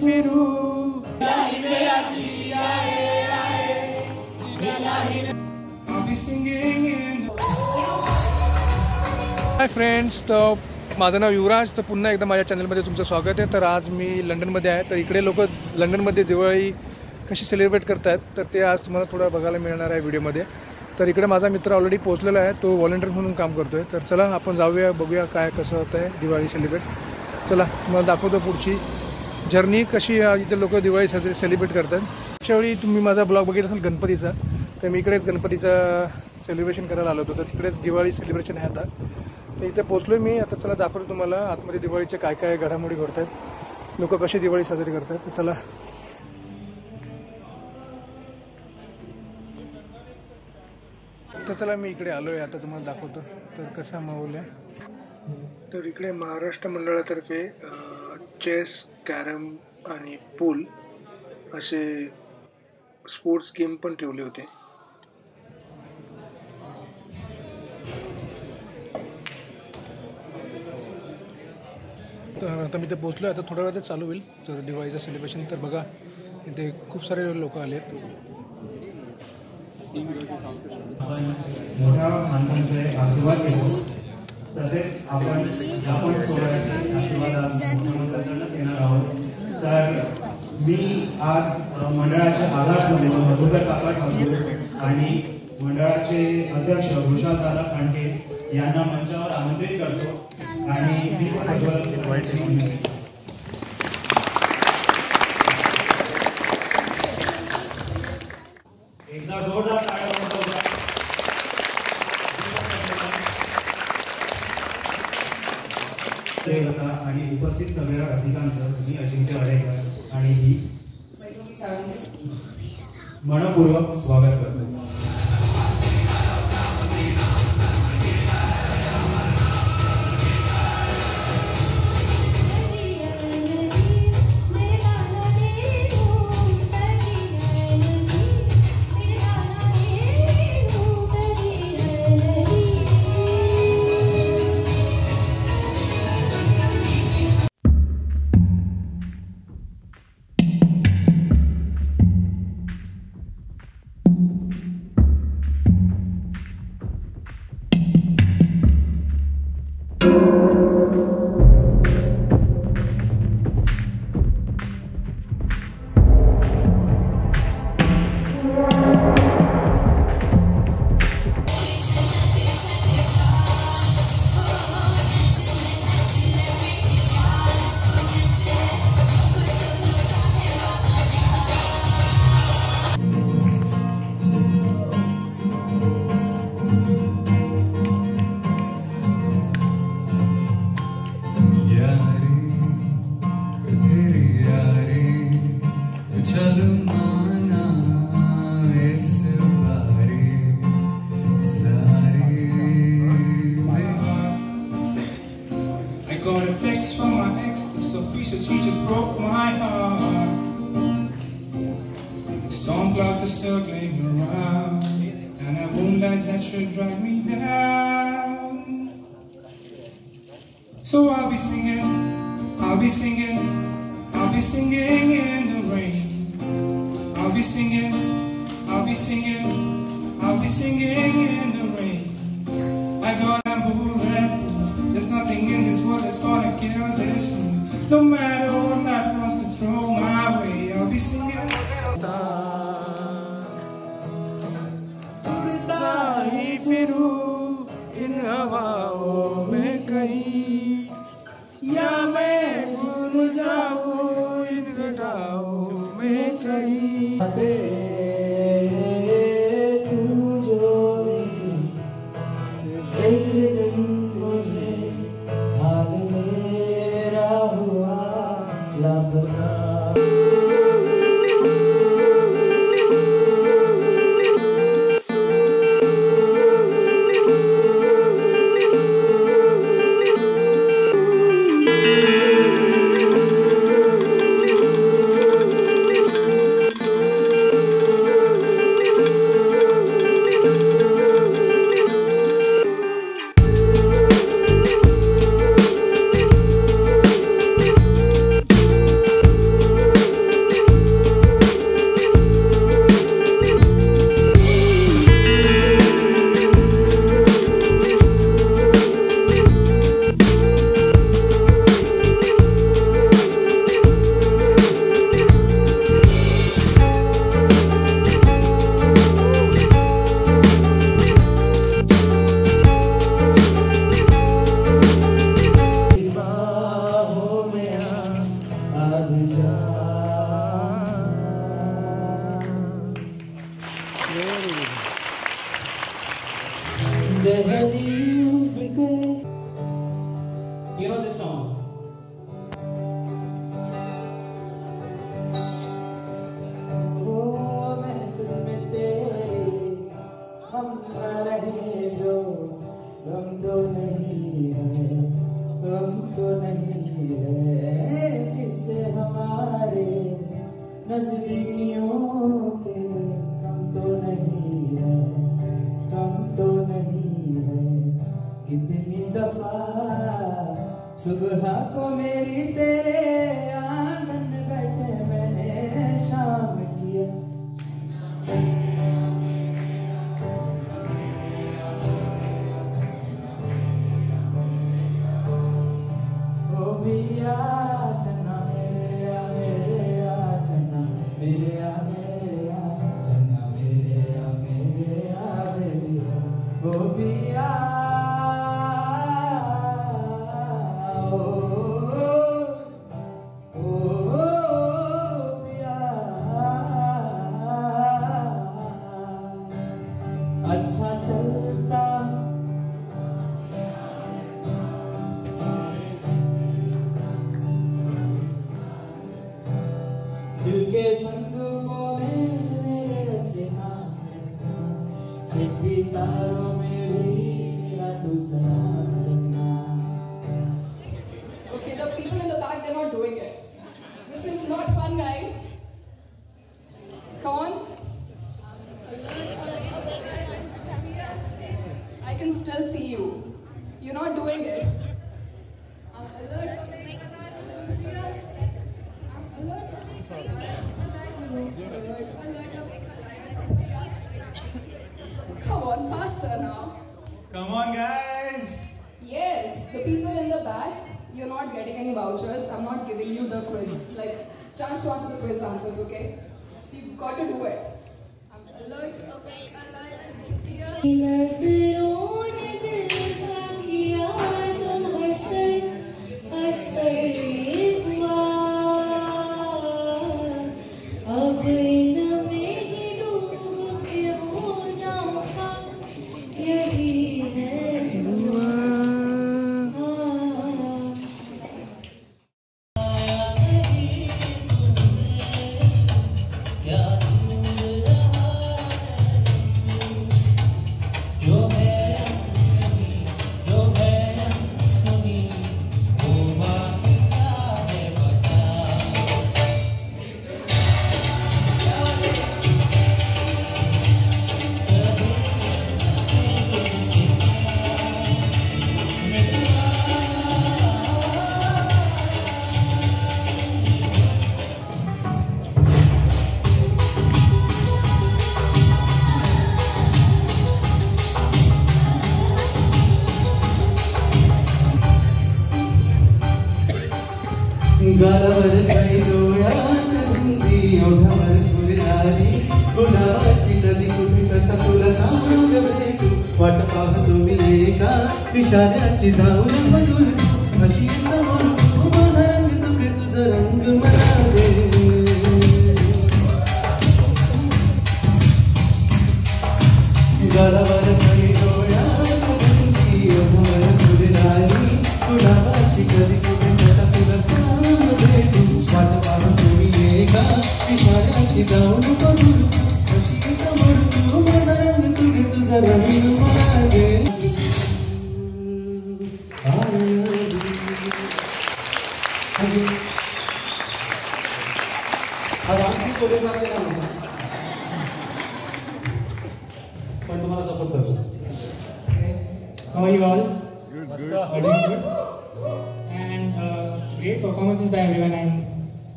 फिरू hi friends, तर माझं नाव युवराज. तर पुन्हा एकदा माझ्या चॅनलमध्ये तुमचं स्वागत आहे. तर आज मी लंडनमध्ये आहे. तर इकडे लोक लंडनमध्ये दिवाळी कशी सेलिब्रेट करतात तर ते आज तुम्हाला थोडं बघायला मिळणार आहे व्हिडिओमध्ये. तर इकडे माझा मित्र ऑलरेडी पोहोचलेला आहे, तो व्हॉलंटियर म्हणून काम करतो आहे. तर चला आपण जाऊया, बघूया काय कसं होतं आहे दिवाळी सेलिब्रेट. चला तुम्हाला दाखवतो पुढची जर्नी कशी इथे लोक दिवाळी सेलिब्रेट करतात. त्यावेळी तुम्ही माझा ब्लॉग बघितला असेल गणपतीचा, तर मी इकडेच गणपतीचं सेलिब्रेशन करायला आलो होतो. तर तिकडेच दिवाळी सेलिब्रेशन आहे आता. तर इथे पोचलो मी. आता चला दाखवतो तुम्हाला आतमध्ये दिवाळीचे काय काय घडामोडी घडतात, लोक कशी दिवाळी साजरी करतात. तर चला. तर चला मी इकडे आलो आहे, आता तुम्हाला दाखवतो तर कसा माहोल आहे. तर इकडे महाराष्ट्र मंडळातर्फे चेस, कॅरम आणि पूल असे स्पोर्ट्स गेम पण ठेवले होते. तर आता मी इथे पोचलो आहे. आता थोड्या वेळात चालू होईल तर दिवाळीचं सेलिब्रेशन. तर बघा इथे खूप सारे लोक आले आहेत. आपण मोठ्या माणसांचे आशीर्वाद घेतो, तसेच आपण या पण सोहळ्याचे आशीर्वाद आज मोठ्या माणसांकडूनच घेणार आहोत. तर मी आज मंडळाचे आधारस्तंभ मधुकर काका ठाकूर आणि मंडळाचे अध्यक्ष वृषालदादा खांडे यांना मंचावर आमंत्रित करतो आणि मी एकदा जोरदार टाळ्या वाजवा. आणि उपस्थित सगळ्या रसिकांचं मी अजिंक्य अडेकर आणि ही मनपूर्वक स्वागत करतो. Got a text from my ex, Sophie said she just broke my heart. Storm clouds are circling around, and I won't let that shit drag me down. So I'll be singing, I'll be singing, I'll be singing in the rain. I'll be singing, I'll be singing, I'll be singing in the rain. I got a bullet. There's nothing in this world that's gonna kill this mood. No matter what life wants to throw my way, I'll be singing. उड़ता ही फिरूं इन हवाओं में कहीं, या मैं झूल जाऊं इन फिजाओं में कहीं. गए. You know this song? नजदीकियों के कम तो नहीं है, कम तो नहीं है. कितनी दफा सुबह को मेरी तेरे आंगन में बैठे मैंने शाम किया. ओ भैया चन्ना मेरे आ मेरे आ चन्ना मेरे आ मेरे आ चन्ना मेरे आ मेरे आ मेरे आ. ओ भैया अच्छा चलता दिल के संदूकों में मेरे अच्छे नाम रखना, चिट्ठी तारों में भी मेरा तू सलाम रखना. Okay, the people in the back, they're not doing it. This is not fun, guys. Come on. I can still see you. You're not doing it. I'm alert. I'm alert. Come on, faster now. Come on, guys. Yes, the people in the back, you're not getting any vouchers. I'm not giving you the quiz, like chance to answer the quiz answers, okay? So you've got to do it. I'm alert. नज़रों ने दिल का किया जो हसर असर हुआ, अब इनमें ही डूब के हो जाऊंगा, यही है दुआ. गालावर काही डोळ्यात रुंदी ओठावर फुलदारी, गुलाबाची नदी कुठे कसा तुला सांग भेटू, वाट पाहतो मी एका इशाऱ्याची जाऊन मधुर तू अशी समोर तू माझा रंग तुके तुझा रंग मला दे. गालावर काही डोळ्यात रुंदी ओठावर फुलदारी, गुलाबाची नदी कुठे कसा तुला सांग भेटू, वाट पाहतो मी एका इशाऱ्याची जाऊन मधुर अशी समोर तू माझा रंग तुके तुझा रंग मला दे. हा डान्स मी कोरिओग्राफ केला नव्हता, पण तुम्हाला सपोर्ट करतो. How are you all? Good. All doing good? And great performances by everyone, and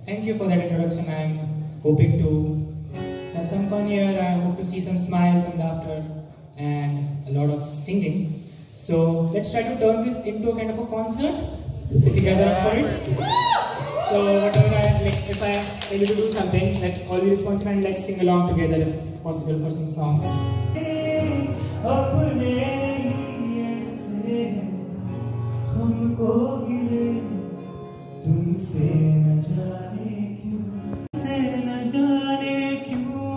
thank you for that introduction. I'm hoping to have some fun here. I hope to see some smiles and laughter and a lot of singing. So let's try to turn this into a kind of a concert, if you guys are up for it. So whatever if I tell you to do something, let's all be responsive and let's sing along together if possible for some songs. अपने लिए से हमको गिले तुमसे न जाने क्यों, से न जाने क्यों.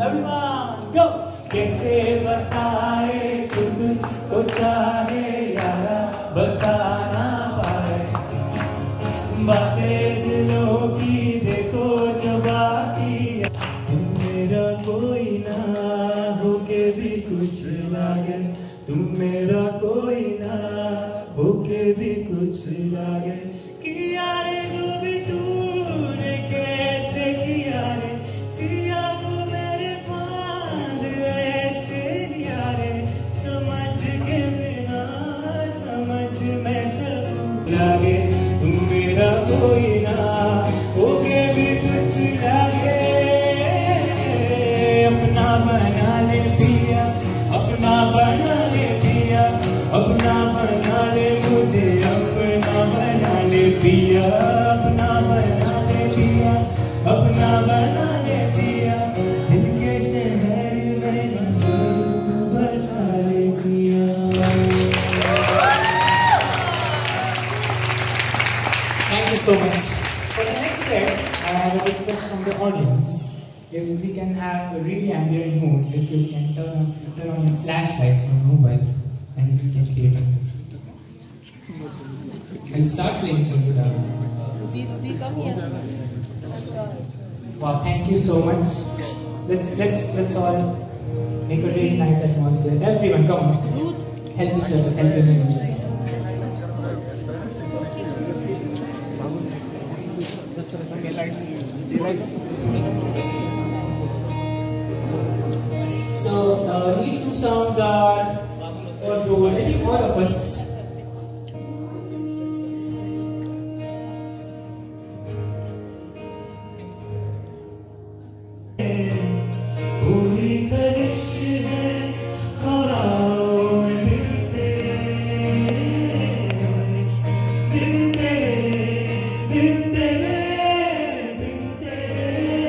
Everyone go. कैसे बताए कि तुझ लागे, तुम मेरा कोई ना होके भी कुछ लागे। किया रे जो भी तूने कैसे किया रे, जिया को मेरे बांध ऐसे लिया रे, समझ के बिना समझ में सब लागे, तुम मेरा कोई ना होके भी कुछ लागे। अपना बना ले पिया, अपना बना ले पिया, अपना बना ले मुझे, अपना बना ले पिया, अपना बना ले पिया, अपना बना ले पिया। दिल के शहर में तू बसा ले पिया। Thank you so much. For the next set, I have a request from the audience. If we can have a really ambient mood, if you can turn on your flashlights on mobile, and if you can create a mood. I'll start playing some guitar. Wow, thank you so much. Let's all make a really nice atmosphere. Everyone, come on. Help each other, help your neighbors. So these two songs are for those, I think all of us. भूली करिश है खराओं में मिलते, दिल तेरे, दिल तेरे, दिल तेरे,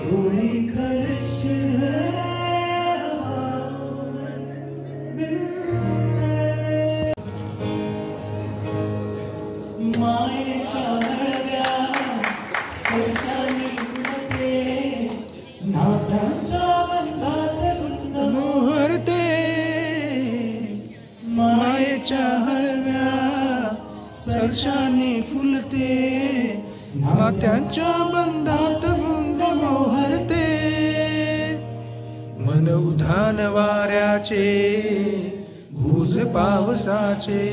भूली करिश है खराओं में मिलते। माए चाहया स्पर्शानी मोहरते मायेच्या हळव्या स्पर्शाने फुलते, नात्यांच्या बंधात गुंग मोहरते। मन उधाण वाऱ्याचे भूज पावसाचे,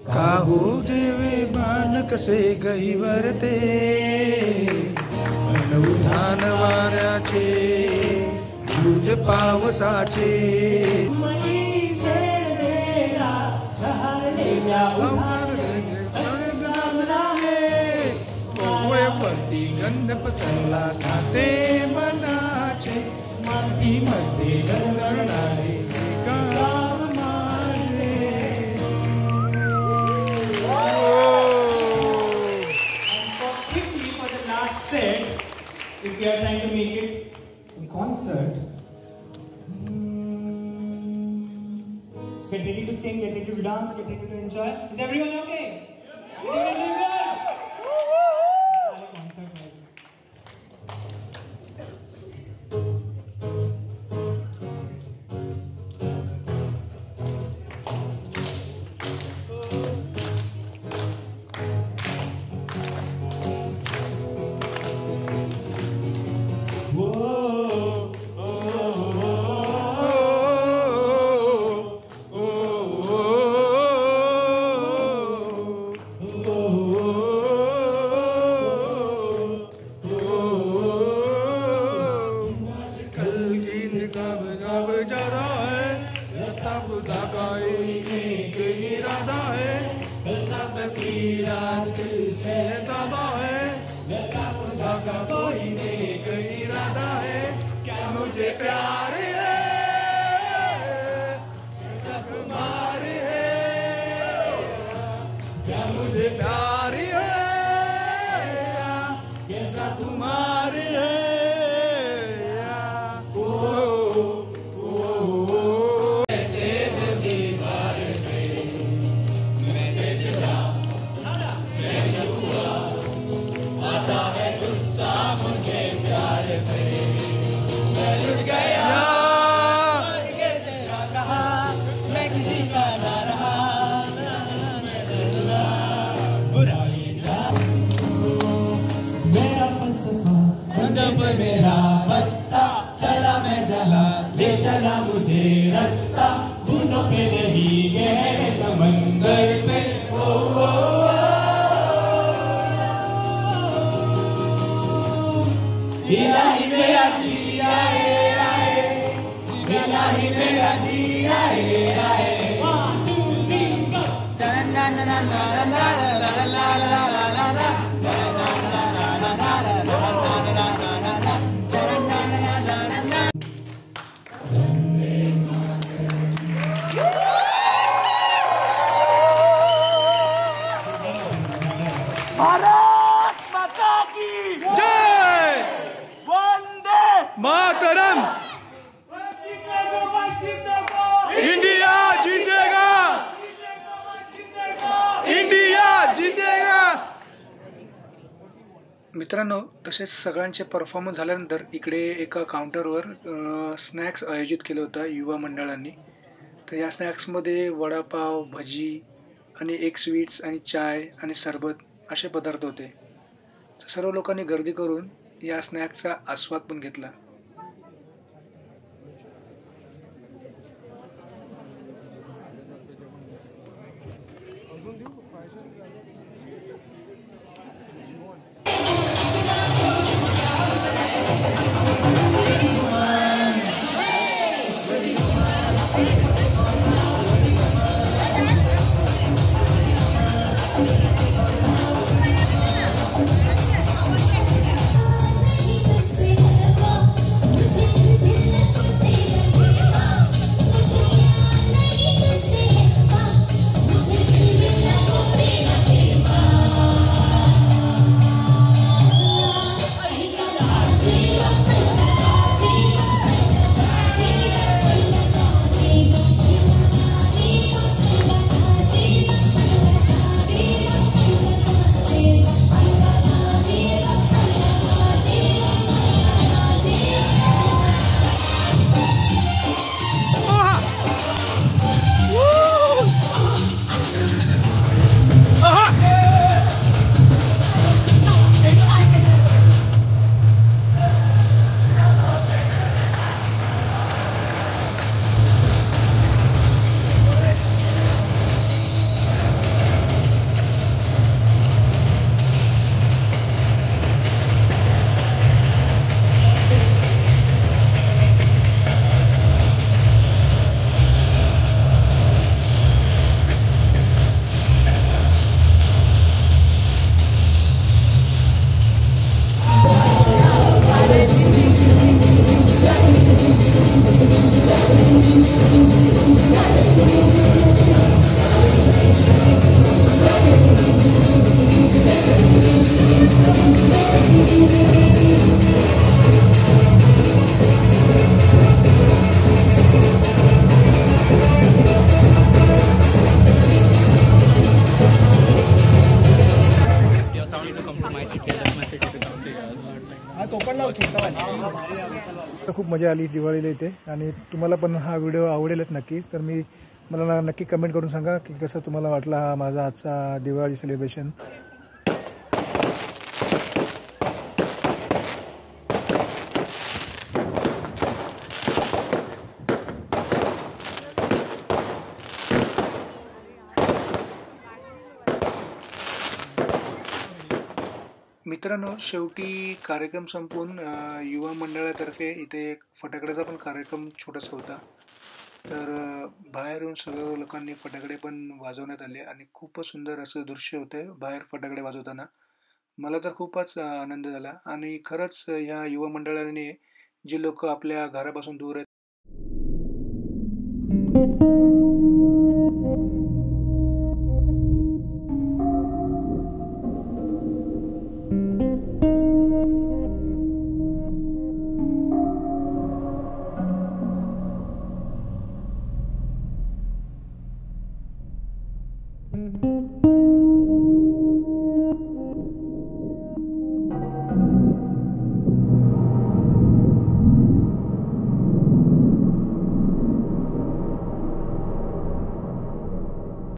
का हो देवे बाण कसे गहिवरते। उधाण वाऱ्याचे भूज पावसाचे, मनी छेडलेला शहरलेल्या वरती गंध पसरला खाते मनाचे, मातीमध्ये गणगणारे गाव माझे। Quickly for the last set, if we are trying to make it a concert, get ready to sing, get ready to dance, get ready to enjoy. Is everyone okay? Is everyone doing good? Concert guys. मुझे प्यार है, कैसा तुम्हारे है, क्या मुझे प्यार है, कैसा तुम्हारे है। ओ, ओ, ओ, ऐसे में बीमार दे चला मुझे रास्ता, बूंदों पे नहीं गहरे समंदर पे। ओ ओ इलाही मेरा जी आए आए, इलाही मेरा जी आए आए। 1 2 3 go। ला ला ला ला ला ला ला ला ला ला ला। भारत माता की जय वंदे मातरम। इंडिया जीतेगा, इंडिया जीतेगा। मित्रांनो, तसेच सगळ्यांचे परफॉर्मन्स झाल्यानंतर इकडे एका काउंटरवर स्नॅक्स आयोजित केलं होतं युवा मंडळांनी. तर या स्नॅक्समध्ये वडापाव, भजी आणि एक स्वीट्स आणि चाय आणि सरबत असे पदार्थ होते. तर सर्व लोकांनी गर्दी करून या स्नॅक्सचा आस्वाद पण घेतला. तर खूप मजा आली दिवाळीला इथे आणि तुम्हाला पण हा व्हिडिओ आवडेलच नक्की. तर मला नक्की कमेंट करून सांगा की कसं तुम्हाला वाटला हा माझा आजचा दिवाळी सेलिब्रेशन. मित्रांनो, शेवटी कार्यक्रम संपून युवा मंडळातर्फे इथे फटाकड्याचा पण कार्यक्रम छोटासा होता. तर बाहेरून सर्व लोकांनी फटाकडे पण वाजवण्यात आले आणि खूपच सुंदर असं दृश्य होतं बाहेर फटाकडे वाजवताना. मला तर खूपच आनंद झाला आणि खरंच ह्या युवा मंडळाने जे लोक आपल्या घरापासून दूर आहेत Mm-hmm.